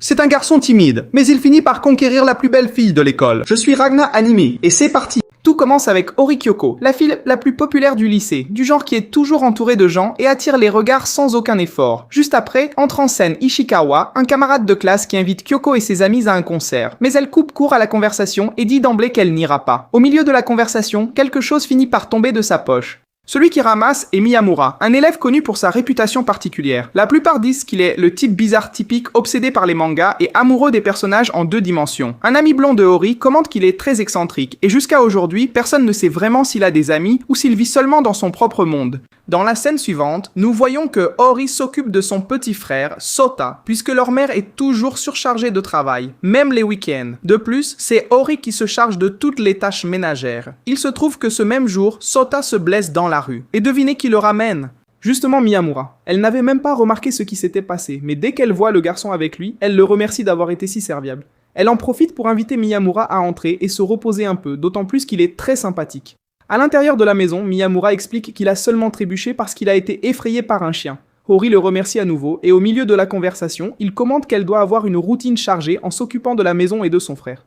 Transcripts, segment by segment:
C'est un garçon timide, mais il finit par conquérir la plus belle fille de l'école. Je suis Ragna Anime, et c'est parti. Tout commence avec Ori Kyoko, la fille la plus populaire du lycée, du genre qui est toujours entourée de gens et attire les regards sans aucun effort. Juste après, entre en scène Ishikawa, un camarade de classe qui invite Kyoko et ses amis à un concert. Mais elle coupe court à la conversation et dit d'emblée qu'elle n'ira pas. Au milieu de la conversation, quelque chose finit par tomber de sa poche. Celui qui ramasse est Miyamura, un élève connu pour sa réputation particulière. La plupart disent qu'il est le type bizarre typique obsédé par les mangas et amoureux des personnages en 2 dimensions. Un ami blond de Ori commente qu'il est très excentrique, et jusqu'à aujourd'hui, personne ne sait vraiment s'il a des amis ou s'il vit seulement dans son propre monde. Dans la scène suivante, nous voyons que Ori s'occupe de son petit frère, Sota, puisque leur mère est toujours surchargée de travail, même les week-ends. De plus, c'est Ori qui se charge de toutes les tâches ménagères. Il se trouve que ce même jour, Sota se blesse dans la rue. Et devinez qui le ramène? Justement Miyamura. Elle n'avait même pas remarqué ce qui s'était passé, mais dès qu'elle voit le garçon avec lui, elle le remercie d'avoir été si serviable. Elle en profite pour inviter Miyamura à entrer et se reposer un peu, d'autant plus qu'il est très sympathique. À l'intérieur de la maison, Miyamura explique qu'il a seulement trébuché parce qu'il a été effrayé par un chien. Ori le remercie à nouveau, et au milieu de la conversation, il commente qu'elle doit avoir une routine chargée en s'occupant de la maison et de son frère.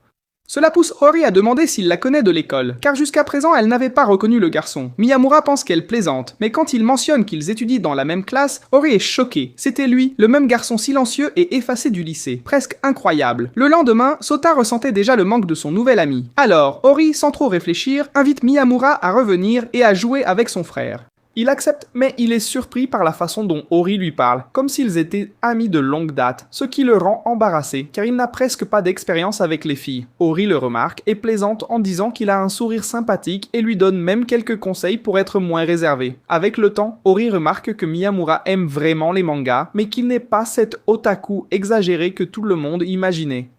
Cela pousse Ori à demander s'il la connaît de l'école, car jusqu'à présent elle n'avait pas reconnu le garçon. Miyamura pense qu'elle plaisante, mais quand il mentionne qu'ils étudient dans la même classe, Ori est choqué. C'était lui, le même garçon silencieux et effacé du lycée. Presque incroyable. Le lendemain, Sota ressentait déjà le manque de son nouvel ami. Alors, Ori, sans trop réfléchir, invite Miyamura à revenir et à jouer avec son frère. Il accepte, mais il est surpris par la façon dont Ori lui parle, comme s'ils étaient amis de longue date, ce qui le rend embarrassé, car il n'a presque pas d'expérience avec les filles. Ori le remarque et plaisante en disant qu'il a un sourire sympathique et lui donne même quelques conseils pour être moins réservé. Avec le temps, Ori remarque que Miyamura aime vraiment les mangas, mais qu'il n'est pas cet otaku exagéré que tout le monde imaginait.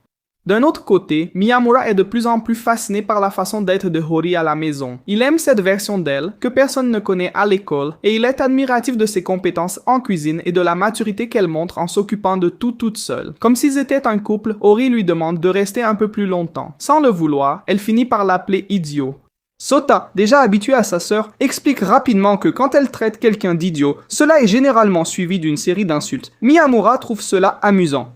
D'un autre côté, Miyamura est de plus en plus fasciné par la façon d'être de Ori à la maison. Il aime cette version d'elle, que personne ne connaît à l'école, et il est admiratif de ses compétences en cuisine et de la maturité qu'elle montre en s'occupant de tout toute seule. Comme s'ils étaient un couple, Ori lui demande de rester un peu plus longtemps. Sans le vouloir, elle finit par l'appeler idiot. Sota, déjà habitué à sa sœur, explique rapidement que quand elle traite quelqu'un d'idiot, cela est généralement suivi d'une série d'insultes. Miyamura trouve cela amusant.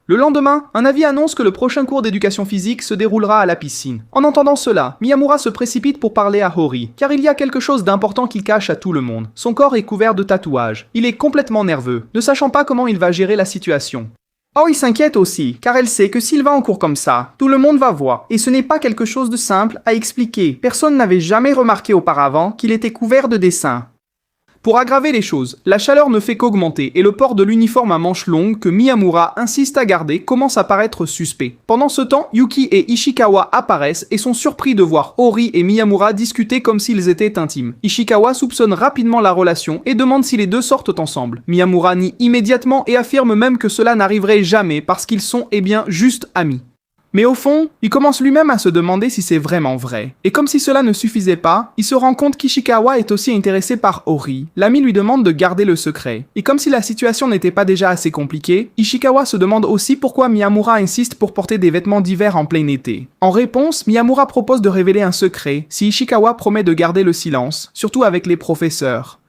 Le lendemain, un avis annonce que le prochain cours d'éducation physique se déroulera à la piscine. En entendant cela, Miyamura se précipite pour parler à Ori, car il y a quelque chose d'important qu'il cache à tout le monde. Son corps est couvert de tatouages. Il est complètement nerveux, ne sachant pas comment il va gérer la situation. Ori s'inquiète aussi, car elle sait que s'il va en cours comme ça, tout le monde va voir, et ce n'est pas quelque chose de simple à expliquer. Personne n'avait jamais remarqué auparavant qu'il était couvert de dessins. Pour aggraver les choses, la chaleur ne fait qu'augmenter et le port de l'uniforme à manches longues que Miyamura insiste à garder commence à paraître suspect. Pendant ce temps, Yuki et Ishikawa apparaissent et sont surpris de voir Ori et Miyamura discuter comme s'ils étaient intimes. Ishikawa soupçonne rapidement la relation et demande si les deux sortent ensemble. Miyamura nie immédiatement et affirme même que cela n'arriverait jamais parce qu'ils sont juste amis. Mais au fond, il commence lui-même à se demander si c'est vraiment vrai. Et comme si cela ne suffisait pas, il se rend compte qu'Ishikawa est aussi intéressé par Ori. L'ami lui demande de garder le secret. Et comme si la situation n'était pas déjà assez compliquée, Ishikawa se demande aussi pourquoi Miyamura insiste pour porter des vêtements d'hiver en plein été. En réponse, Miyamura propose de révéler un secret si Ishikawa promet de garder le silence, surtout avec les professeurs.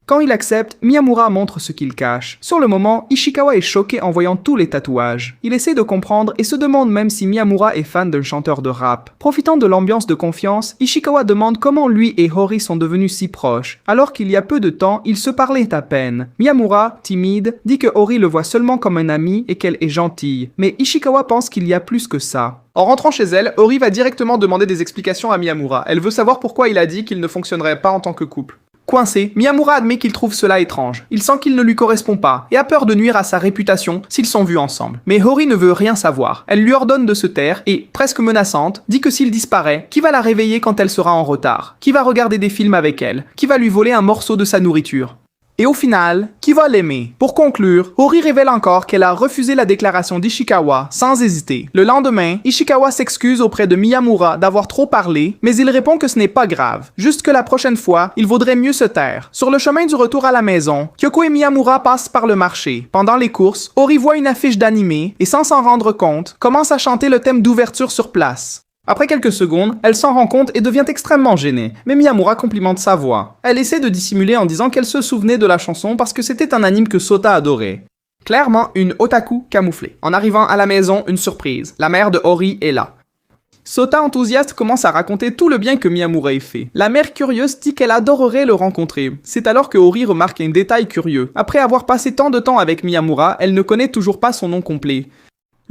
Quand il accepte, Miyamura montre ce qu'il cache. Sur le moment, Ishikawa est choqué en voyant tous les tatouages. Il essaie de comprendre et se demande même si Miyamura est fan d'un chanteur de rap. Profitant de l'ambiance de confiance, Ishikawa demande comment lui et Ori sont devenus si proches. Alors qu'il y a peu de temps, ils se parlaient à peine. Miyamura, timide, dit que Ori le voit seulement comme un ami et qu'elle est gentille. Mais Ishikawa pense qu'il y a plus que ça. En rentrant chez elle, Ori va directement demander des explications à Miyamura. Elle veut savoir pourquoi il a dit qu'il ne fonctionnerait pas en tant que couple. Coincé, Miyamura admet qu'il trouve cela étrange. Il sent qu'il ne lui correspond pas et a peur de nuire à sa réputation s'ils sont vus ensemble. Mais Ori ne veut rien savoir. Elle lui ordonne de se taire et, presque menaçante, dit que s'il disparaît, qui va la réveiller quand elle sera en retard? Qui va regarder des films avec elle? Qui va lui voler un morceau de sa nourriture? Et au final, qui va l'aimer? Pour conclure, Ori révèle encore qu'elle a refusé la déclaration d'Ishikawa sans hésiter. Le lendemain, Ishikawa s'excuse auprès de Miyamura d'avoir trop parlé, mais il répond que ce n'est pas grave, juste que la prochaine fois, il vaudrait mieux se taire. Sur le chemin du retour à la maison, Kyoko et Miyamura passent par le marché. Pendant les courses, Ori voit une affiche d'anime et sans s'en rendre compte, commence à chanter le thème d'ouverture sur place. Après quelques secondes, elle s'en rend compte et devient extrêmement gênée, mais Miyamura complimente sa voix. Elle essaie de dissimuler en disant qu'elle se souvenait de la chanson parce que c'était un anime que Sota adorait. Clairement, une otaku camouflée. En arrivant à la maison, une surprise. La mère de Ori est là. Sota enthousiaste commence à raconter tout le bien que Miyamura ait fait. La mère curieuse dit qu'elle adorerait le rencontrer. C'est alors que Ori remarque un détail curieux. Après avoir passé tant de temps avec Miyamura, elle ne connaît toujours pas son nom complet.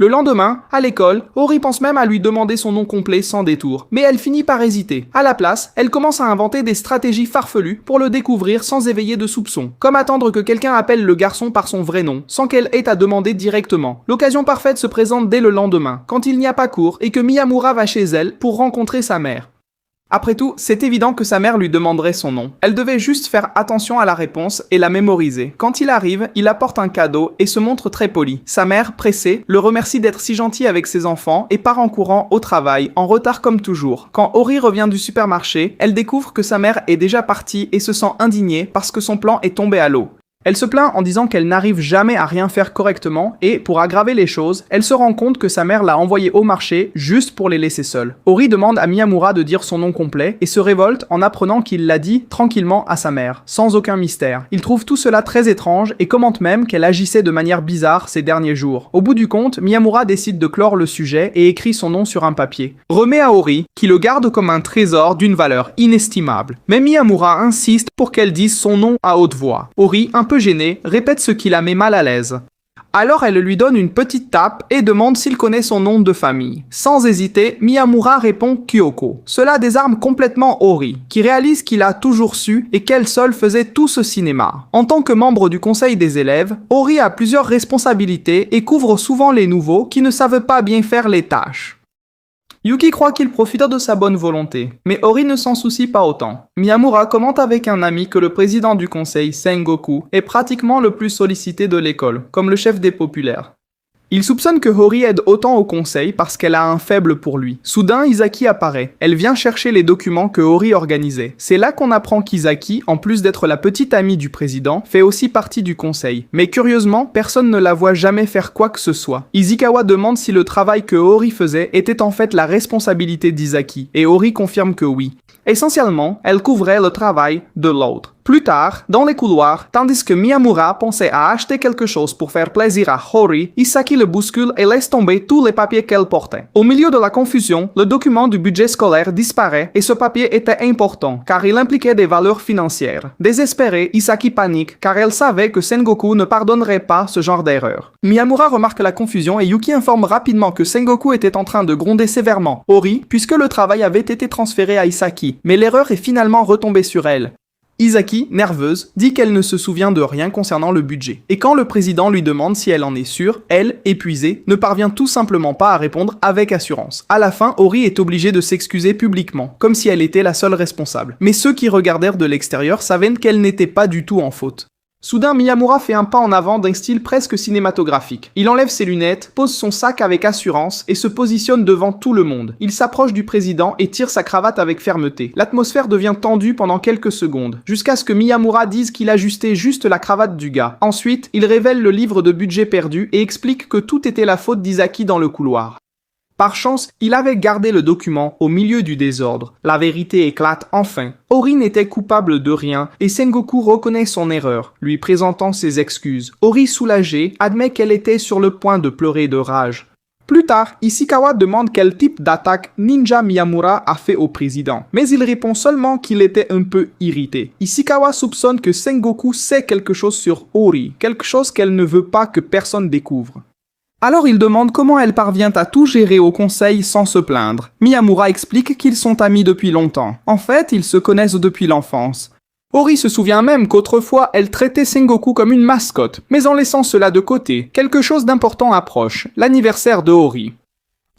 Le lendemain, à l'école, Ori pense même à lui demander son nom complet sans détour, mais elle finit par hésiter. À la place, elle commence à inventer des stratégies farfelues pour le découvrir sans éveiller de soupçons, comme attendre que quelqu'un appelle le garçon par son vrai nom, sans qu'elle ait à demander directement. L'occasion parfaite se présente dès le lendemain, quand il n'y a pas cours et que Miyamura va chez elle pour rencontrer sa mère. Après tout, c'est évident que sa mère lui demanderait son nom. Elle devait juste faire attention à la réponse et la mémoriser. Quand il arrive, il apporte un cadeau et se montre très poli. Sa mère, pressée, le remercie d'être si gentil avec ses enfants et part en courant au travail, en retard comme toujours. Quand Ori revient du supermarché, elle découvre que sa mère est déjà partie et se sent indignée parce que son plan est tombé à l'eau. Elle se plaint en disant qu'elle n'arrive jamais à rien faire correctement et, pour aggraver les choses, elle se rend compte que sa mère l'a envoyée au marché juste pour les laisser seuls. Ori demande à Miyamura de dire son nom complet et se révolte en apprenant qu'il l'a dit tranquillement à sa mère, sans aucun mystère. Il trouve tout cela très étrange et commente même qu'elle agissait de manière bizarre ces derniers jours. Au bout du compte, Miyamura décide de clore le sujet et écrit son nom sur un papier. Remet à Ori, qui le garde comme un trésor d'une valeur inestimable. Mais Miyamura insiste pour qu'elle dise son nom à haute voix. Ori, un peu gêné, répète ce qui la met mal à l'aise. Alors elle lui donne une petite tape et demande s'il connaît son nom de famille. Sans hésiter, Miyamura répond Kyoko. Cela désarme complètement Ori, qui réalise qu'il a toujours su et qu'elle seule faisait tout ce cinéma. En tant que membre du conseil des élèves, Ori a plusieurs responsabilités et couvre souvent les nouveaux qui ne savent pas bien faire les tâches. Yuki croit qu'il profite de sa bonne volonté, mais Ori ne s'en soucie pas autant. Miyamura commente avec un ami que le président du conseil, Sengoku, est pratiquement le plus sollicité de l'école, comme le chef des populaires. Il soupçonne que Ori aide autant au conseil parce qu'elle a un faible pour lui. Soudain, Isaki apparaît. Elle vient chercher les documents que Ori organisait. C'est là qu'on apprend qu'Isaki, en plus d'être la petite amie du président, fait aussi partie du conseil. Mais curieusement, personne ne la voit jamais faire quoi que ce soit. Izikawa demande si le travail que Ori faisait était en fait la responsabilité d'Isaki, et Ori confirme que oui. Essentiellement, elle couvrait le travail de l'autre. Plus tard, dans les couloirs, tandis que Miyamura pensait à acheter quelque chose pour faire plaisir à Ori, Isaki le bouscule et laisse tomber tous les papiers qu'elle portait. Au milieu de la confusion, le document du budget scolaire disparaît et ce papier était important car il impliquait des valeurs financières. Désespérée, Isaki panique car elle savait que Sengoku ne pardonnerait pas ce genre d'erreur. Miyamura remarque la confusion et Yuki informe rapidement que Sengoku était en train de gronder sévèrement Ori puisque le travail avait été transféré à Isaki, mais l'erreur est finalement retombée sur elle. Isaki, nerveuse, dit qu'elle ne se souvient de rien concernant le budget. Et quand le président lui demande si elle en est sûre, elle, épuisée, ne parvient tout simplement pas à répondre avec assurance. À la fin, Ori est obligée de s'excuser publiquement, comme si elle était la seule responsable. Mais ceux qui regardèrent de l'extérieur savaient qu'elle n'était pas du tout en faute. Soudain, Miyamura fait un pas en avant d'un style presque cinématographique. Il enlève ses lunettes, pose son sac avec assurance et se positionne devant tout le monde. Il s'approche du président et tire sa cravate avec fermeté. L'atmosphère devient tendue pendant quelques secondes, jusqu'à ce que Miyamura dise qu'il ajustait juste la cravate du gars. Ensuite, il révèle le livre de budget perdu et explique que tout était la faute d'Isaki dans le couloir. Par chance, il avait gardé le document au milieu du désordre. La vérité éclate enfin. Ori n'était coupable de rien et Sengoku reconnaît son erreur, lui présentant ses excuses. Ori, soulagée, admet qu'elle était sur le point de pleurer de rage. Plus tard, Ishikawa demande quel type d'attaque Ninja Miyamura a fait au président, mais il répond seulement qu'il était un peu irrité. Ishikawa soupçonne que Sengoku sait quelque chose sur Ori, quelque chose qu'elle ne veut pas que personne découvre. Alors il demande comment elle parvient à tout gérer au conseil sans se plaindre. Miyamura explique qu'ils sont amis depuis longtemps. En fait, ils se connaissent depuis l'enfance. Ori se souvient même qu'autrefois, elle traitait Sengoku comme une mascotte, mais en laissant cela de côté, quelque chose d'important approche, l'anniversaire de Ori.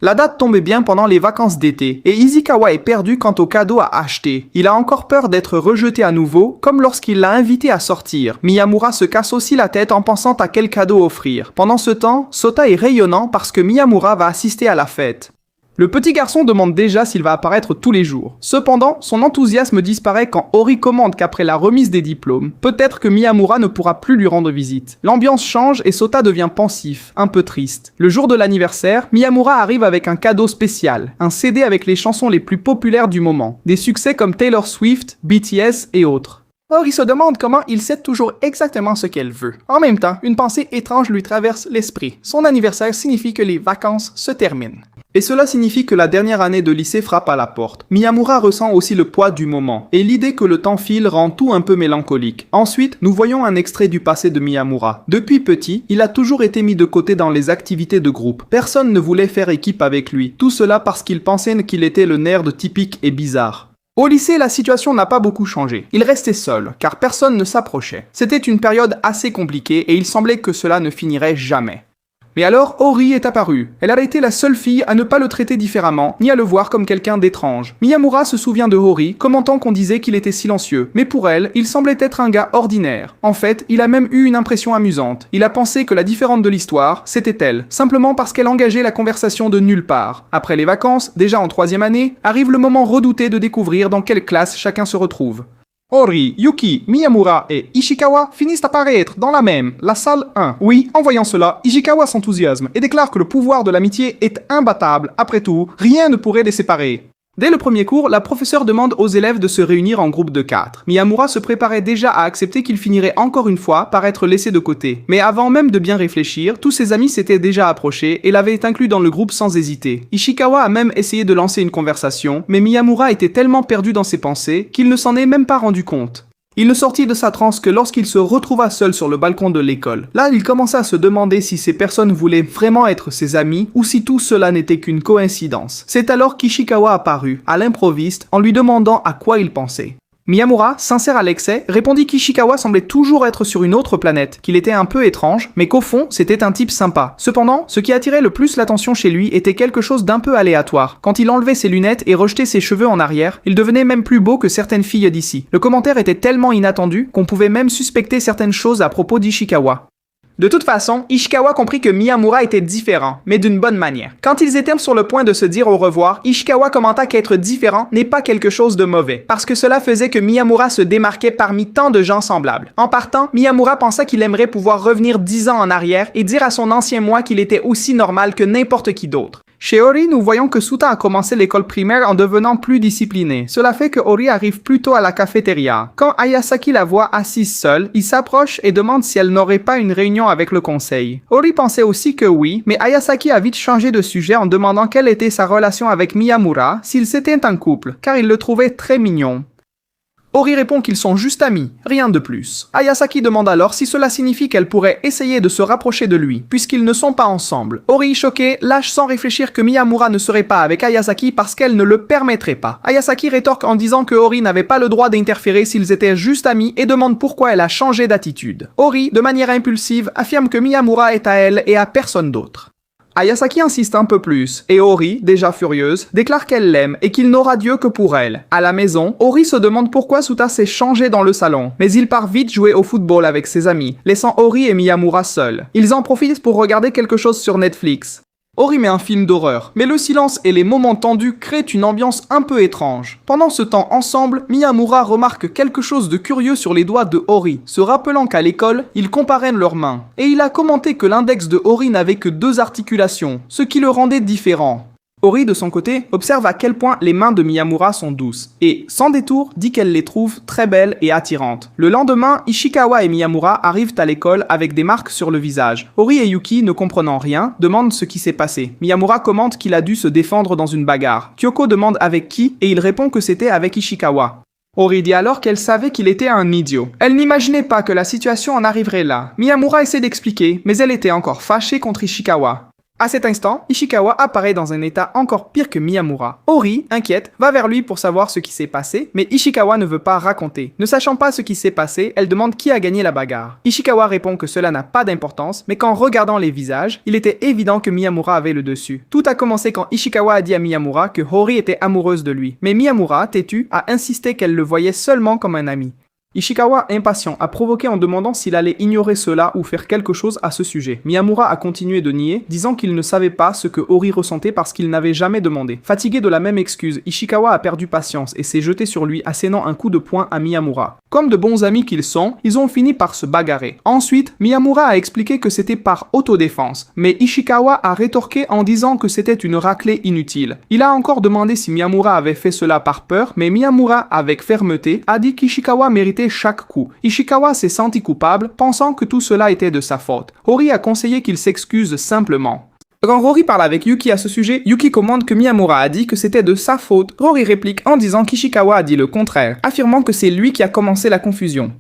La date tombait bien pendant les vacances d'été, et Ishikawa est perdu quant au cadeau à acheter. Il a encore peur d'être rejeté à nouveau, comme lorsqu'il l'a invité à sortir. Miyamura se casse aussi la tête en pensant à quel cadeau offrir. Pendant ce temps, Sota est rayonnant parce que Miyamura va assister à la fête. Le petit garçon demande déjà s'il va apparaître tous les jours. Cependant, son enthousiasme disparaît quand Ori commande qu'après la remise des diplômes, peut-être que Miyamura ne pourra plus lui rendre visite. L'ambiance change et Sota devient pensif, un peu triste. Le jour de l'anniversaire, Miyamura arrive avec un cadeau spécial, un CD avec les chansons les plus populaires du moment, des succès comme Taylor Swift, BTS et autres. Ori se demande comment il sait toujours exactement ce qu'elle veut. En même temps, une pensée étrange lui traverse l'esprit. Son anniversaire signifie que les vacances se terminent. Et cela signifie que la dernière année de lycée frappe à la porte. Miyamura ressent aussi le poids du moment, et l'idée que le temps file rend tout un peu mélancolique. Ensuite, nous voyons un extrait du passé de Miyamura. Depuis petit, il a toujours été mis de côté dans les activités de groupe. Personne ne voulait faire équipe avec lui. Tout cela parce qu'il pensait qu'il était le nerd typique et bizarre. Au lycée, la situation n'a pas beaucoup changé. Il restait seul, car personne ne s'approchait. C'était une période assez compliquée et il semblait que cela ne finirait jamais. Mais alors, Ori est apparue. Elle a été la seule fille à ne pas le traiter différemment, ni à le voir comme quelqu'un d'étrange. Miyamura se souvient de Ori, commentant qu'on disait qu'il était silencieux. Mais pour elle, il semblait être un gars ordinaire. En fait, il a même eu une impression amusante. Il a pensé que la différente de l'histoire, c'était elle, simplement parce qu'elle engageait la conversation de nulle part. Après les vacances, déjà en 3e année, arrive le moment redouté de découvrir dans quelle classe chacun se retrouve. Ori, Yuki, Miyamura et Ishikawa finissent à apparaître dans la salle 1. Oui, en voyant cela, Ishikawa s'enthousiasme et déclare que le pouvoir de l'amitié est imbattable. Après tout, rien ne pourrait les séparer. Dès le premier cours, la professeure demande aux élèves de se réunir en groupe de 4. Miyamura se préparait déjà à accepter qu'il finirait encore une fois par être laissé de côté. Mais avant même de bien réfléchir, tous ses amis s'étaient déjà approchés et l'avaient inclus dans le groupe sans hésiter. Ishikawa a même essayé de lancer une conversation, mais Miyamura était tellement perdu dans ses pensées qu'il ne s'en est même pas rendu compte. Il ne sortit de sa transe que lorsqu'il se retrouva seul sur le balcon de l'école. Là, il commença à se demander si ces personnes voulaient vraiment être ses amis ou si tout cela n'était qu'une coïncidence. C'est alors qu'Ishikawa apparut, à l'improviste, en lui demandant à quoi il pensait. Miyamura, sincère à l'excès, répondit qu'Ishikawa semblait toujours être sur une autre planète, qu'il était un peu étrange, mais qu'au fond, c'était un type sympa. Cependant, ce qui attirait le plus l'attention chez lui était quelque chose d'un peu aléatoire. Quand il enlevait ses lunettes et rejetait ses cheveux en arrière, il devenait même plus beau que certaines filles d'ici. Le commentaire était tellement inattendu qu'on pouvait même suspecter certaines choses à propos d'Ishikawa. De toute façon, Ishikawa comprit que Miyamura était différent, mais d'une bonne manière. Quand ils étaient sur le point de se dire au revoir, Ishikawa commenta qu'être différent n'est pas quelque chose de mauvais, parce que cela faisait que Miyamura se démarquait parmi tant de gens semblables. En partant, Miyamura pensa qu'il aimerait pouvoir revenir 10 ans en arrière et dire à son ancien moi qu'il était aussi normal que n'importe qui d'autre. Chez Ori, nous voyons que Suta a commencé l'école primaire en devenant plus discipliné. Cela fait que Ori arrive plus tôt à la cafétéria. Quand Ayasaki la voit assise seule, il s'approche et demande si elle n'aurait pas une réunion avec le conseil. Ori pensait aussi que oui, mais Ayasaki a vite changé de sujet en demandant quelle était sa relation avec Miyamura, s'ils étaient un couple, car il le trouvait très mignon. Ori répond qu'ils sont juste amis, rien de plus. Ayasaki demande alors si cela signifie qu'elle pourrait essayer de se rapprocher de lui, puisqu'ils ne sont pas ensemble. Ori, choqué, lâche sans réfléchir que Miyamura ne serait pas avec Ayasaki parce qu'elle ne le permettrait pas. Ayasaki rétorque en disant que Ori n'avait pas le droit d'interférer s'ils étaient juste amis et demande pourquoi elle a changé d'attitude. Ori, de manière impulsive, affirme que Miyamura est à elle et à personne d'autre. Ayasaki insiste un peu plus, et Ori, déjà furieuse, déclare qu'elle l'aime et qu'il n'aura Dieu que pour elle. À la maison, Ori se demande pourquoi Suta s'est changé dans le salon, mais il part vite jouer au football avec ses amis, laissant Ori et Miyamura seuls. Ils en profitent pour regarder quelque chose sur Netflix. Ori met un film d'horreur, mais le silence et les moments tendus créent une ambiance un peu étrange. Pendant ce temps ensemble, Miyamura remarque quelque chose de curieux sur les doigts de Ori, se rappelant qu'à l'école, ils comparaient leurs mains. Et il a commenté que l'index de Ori n'avait que 2 articulations, ce qui le rendait différent. Ori, de son côté, observe à quel point les mains de Miyamura sont douces, et, sans détour, dit qu'elle les trouve très belles et attirantes. Le lendemain, Ishikawa et Miyamura arrivent à l'école avec des marques sur le visage. Ori et Yuki, ne comprenant rien, demandent ce qui s'est passé. Miyamura commente qu'il a dû se défendre dans une bagarre. Kyoko demande avec qui, et il répond que c'était avec Ishikawa. Ori dit alors qu'elle savait qu'il était un idiot. Elle n'imaginait pas que la situation en arriverait là. Miyamura essaie d'expliquer, mais elle était encore fâchée contre Ishikawa. À cet instant, Ishikawa apparaît dans un état encore pire que Miyamura. Ori, inquiète, va vers lui pour savoir ce qui s'est passé, mais Ishikawa ne veut pas raconter. Ne sachant pas ce qui s'est passé, elle demande qui a gagné la bagarre. Ishikawa répond que cela n'a pas d'importance, mais qu'en regardant les visages, il était évident que Miyamura avait le dessus. Tout a commencé quand Ishikawa a dit à Miyamura que Ori était amoureuse de lui. Mais Miyamura, têtu, a insisté qu'elle le voyait seulement comme un ami. Ishikawa, impatient, a provoqué en demandant s'il allait ignorer cela ou faire quelque chose à ce sujet. Miyamura a continué de nier, disant qu'il ne savait pas ce que Ori ressentait parce qu'il n'avait jamais demandé. Fatigué de la même excuse, Ishikawa a perdu patience et s'est jeté sur lui, assénant un coup de poing à Miyamura. Comme de bons amis qu'ils sont, ils ont fini par se bagarrer. Ensuite, Miyamura a expliqué que c'était par autodéfense, mais Ishikawa a rétorqué en disant que c'était une raclée inutile. Il a encore demandé si Miyamura avait fait cela par peur, mais Miyamura, avec fermeté, a dit qu'Ishikawa méritait répéter chaque coup. Ishikawa s'est senti coupable, pensant que tout cela était de sa faute. Rory a conseillé qu'il s'excuse simplement. Quand Rory parle avec Yuki à ce sujet, Yuki commande que Miyamura a dit que c'était de sa faute. Rory réplique en disant qu'Ishikawa a dit le contraire, affirmant que c'est lui qui a commencé la confusion.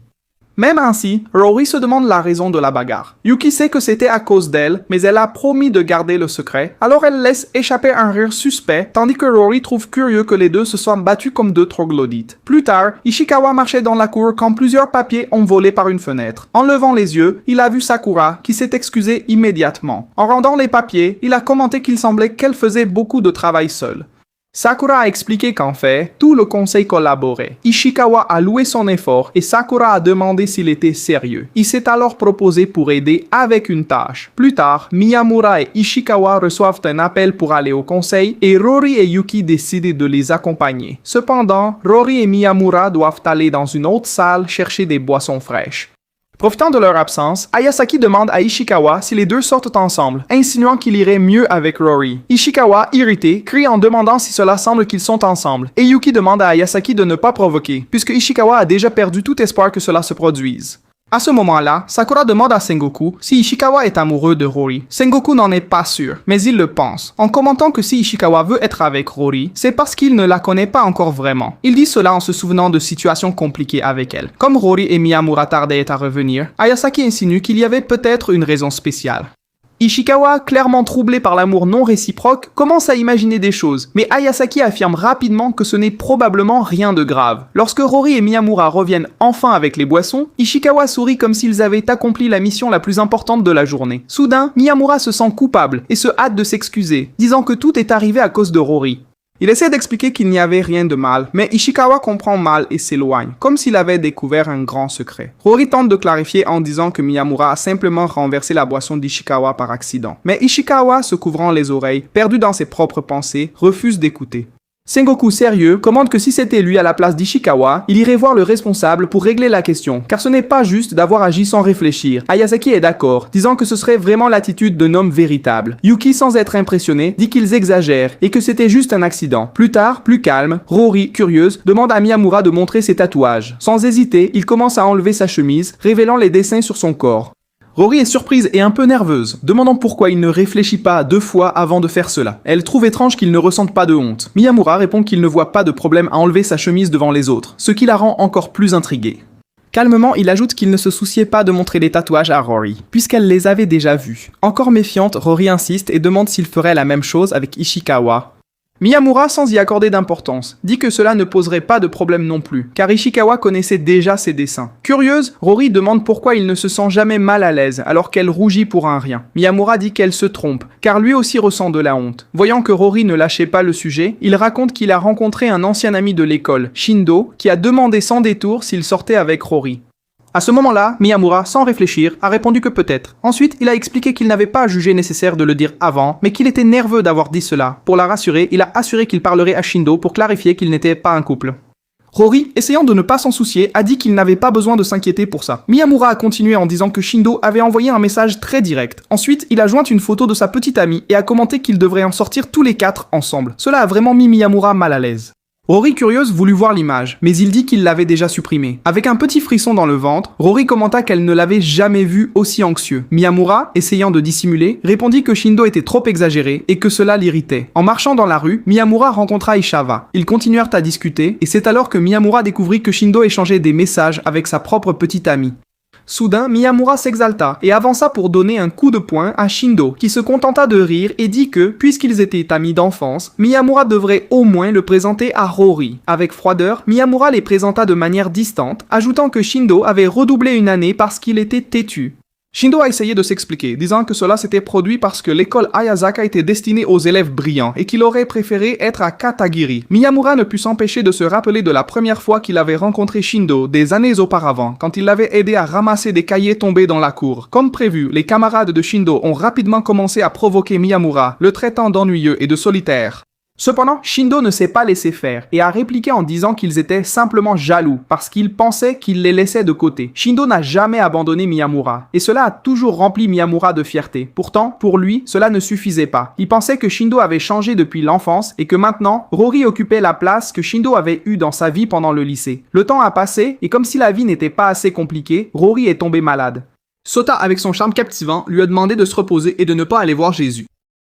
Même ainsi, Rory se demande la raison de la bagarre. Yuki sait que c'était à cause d'elle, mais elle a promis de garder le secret, alors elle laisse échapper un rire suspect, tandis que Rory trouve curieux que les deux se soient battus comme deux troglodytes. Plus tard, Ishikawa marchait dans la cour quand plusieurs papiers ont volé par une fenêtre. En levant les yeux, il a vu Sakura, qui s'est excusée immédiatement. En rendant les papiers, il a commenté qu'il semblait qu'elle faisait beaucoup de travail seule. Sakura a expliqué qu'en fait, tout le conseil collaborait. Ishikawa a loué son effort et Sakura a demandé s'il était sérieux. Il s'est alors proposé pour aider avec une tâche. Plus tard, Miyamura et Ishikawa reçoivent un appel pour aller au conseil et Rory et Yuki décident de les accompagner. Cependant, Rory et Miyamura doivent aller dans une autre salle chercher des boissons fraîches. Profitant de leur absence, Ayasaki demande à Ishikawa si les deux sortent ensemble, insinuant qu'il irait mieux avec Rory. Ishikawa, irrité, crie en demandant si cela semble qu'ils sont ensemble, et Yuki demande à Ayasaki de ne pas provoquer, puisque Ishikawa a déjà perdu tout espoir que cela se produise. À ce moment-là, Sakura demande à Sengoku si Ishikawa est amoureux de Rory. Sengoku n'en est pas sûr, mais il le pense, en commentant que si Ishikawa veut être avec Rory, c'est parce qu'il ne la connaît pas encore vraiment. Il dit cela en se souvenant de situations compliquées avec elle. Comme Rory et Miyamura tardaient à revenir, Ayasaki insinue qu'il y avait peut-être une raison spéciale. Ishikawa, clairement troublé par l'amour non réciproque, commence à imaginer des choses, mais Ayasaki affirme rapidement que ce n'est probablement rien de grave. Lorsque Rory et Miyamura reviennent enfin avec les boissons, Ishikawa sourit comme s'ils avaient accompli la mission la plus importante de la journée. Soudain, Miyamura se sent coupable et se hâte de s'excuser, disant que tout est arrivé à cause de Rory. Il essaie d'expliquer qu'il n'y avait rien de mal, mais Ishikawa comprend mal et s'éloigne, comme s'il avait découvert un grand secret. Rory tente de clarifier en disant que Miyamura a simplement renversé la boisson d'Ishikawa par accident. Mais Ishikawa, se couvrant les oreilles, perdu dans ses propres pensées, refuse d'écouter. Sengoku, sérieux, commande que si c'était lui à la place d'Ishikawa, il irait voir le responsable pour régler la question, car ce n'est pas juste d'avoir agi sans réfléchir. Ayasaki est d'accord, disant que ce serait vraiment l'attitude d'un homme véritable. Yuki, sans être impressionné, dit qu'ils exagèrent et que c'était juste un accident. Plus tard, plus calme, Rory, curieuse, demande à Miyamura de montrer ses tatouages. Sans hésiter, il commence à enlever sa chemise, révélant les dessins sur son corps. Rory est surprise et un peu nerveuse, demandant pourquoi il ne réfléchit pas 2 fois avant de faire cela. Elle trouve étrange qu'il ne ressente pas de honte. Miyamura répond qu'il ne voit pas de problème à enlever sa chemise devant les autres, ce qui la rend encore plus intriguée. Calmement, il ajoute qu'il ne se souciait pas de montrer les tatouages à Rory, puisqu'elle les avait déjà vus. Encore méfiante, Rory insiste et demande s'il ferait la même chose avec Ishikawa. Miyamura, sans y accorder d'importance, dit que cela ne poserait pas de problème non plus, car Ishikawa connaissait déjà ses dessins. Curieuse, Rory demande pourquoi il ne se sent jamais mal à l'aise, alors qu'elle rougit pour un rien. Miyamura dit qu'elle se trompe, car lui aussi ressent de la honte. Voyant que Rory ne lâchait pas le sujet, il raconte qu'il a rencontré un ancien ami de l'école, Shindo, qui a demandé sans détour s'il sortait avec Rory. À ce moment-là, Miyamura, sans réfléchir, a répondu que peut-être. Ensuite, il a expliqué qu'il n'avait pas jugé nécessaire de le dire avant, mais qu'il était nerveux d'avoir dit cela. Pour la rassurer, il a assuré qu'il parlerait à Shindo pour clarifier qu'ils n'étaient pas un couple. Rory, essayant de ne pas s'en soucier, a dit qu'il n'avait pas besoin de s'inquiéter pour ça. Miyamura a continué en disant que Shindo avait envoyé un message très direct. Ensuite, il a joint une photo de sa petite amie et a commenté qu'ils devraient en sortir tous les 4 ensemble. Cela a vraiment mis Miyamura mal à l'aise. Rory, curieuse, voulut voir l'image, mais il dit qu'il l'avait déjà supprimée. Avec un petit frisson dans le ventre, Rory commenta qu'elle ne l'avait jamais vu aussi anxieux. Miyamura, essayant de dissimuler, répondit que Shindo était trop exagéré et que cela l'irritait. En marchant dans la rue, Miyamura rencontra Ishava. Ils continuèrent à discuter, et c'est alors que Miyamura découvrit que Shindo échangeait des messages avec sa propre petite amie. Soudain, Miyamura s'exalta et avança pour donner un coup de poing à Shindo, qui se contenta de rire et dit que, puisqu'ils étaient amis d'enfance, Miyamura devrait au moins le présenter à Rory. Avec froideur, Miyamura les présenta de manière distante, ajoutant que Shindo avait redoublé une année parce qu'il était têtu. Shindo a essayé de s'expliquer, disant que cela s'était produit parce que l'école Ayazaka était destinée aux élèves brillants et qu'il aurait préféré être à Katagiri. Miyamura ne put s'empêcher de se rappeler de la première fois qu'il avait rencontré Shindo des années auparavant, quand il l'avait aidé à ramasser des cahiers tombés dans la cour. Comme prévu, les camarades de Shindo ont rapidement commencé à provoquer Miyamura, le traitant d'ennuyeux et de solitaire. Cependant, Shindo ne s'est pas laissé faire et a répliqué en disant qu'ils étaient simplement jaloux parce qu'ils pensaient qu'il les laissait de côté. Shindo n'a jamais abandonné Miyamura et cela a toujours rempli Miyamura de fierté. Pourtant, pour lui, cela ne suffisait pas. Il pensait que Shindo avait changé depuis l'enfance et que maintenant, Rory occupait la place que Shindo avait eue dans sa vie pendant le lycée. Le temps a passé et comme si la vie n'était pas assez compliquée, Rory est tombé malade. Sota, avec son charme captivant, lui a demandé de se reposer et de ne pas aller voir Jésus.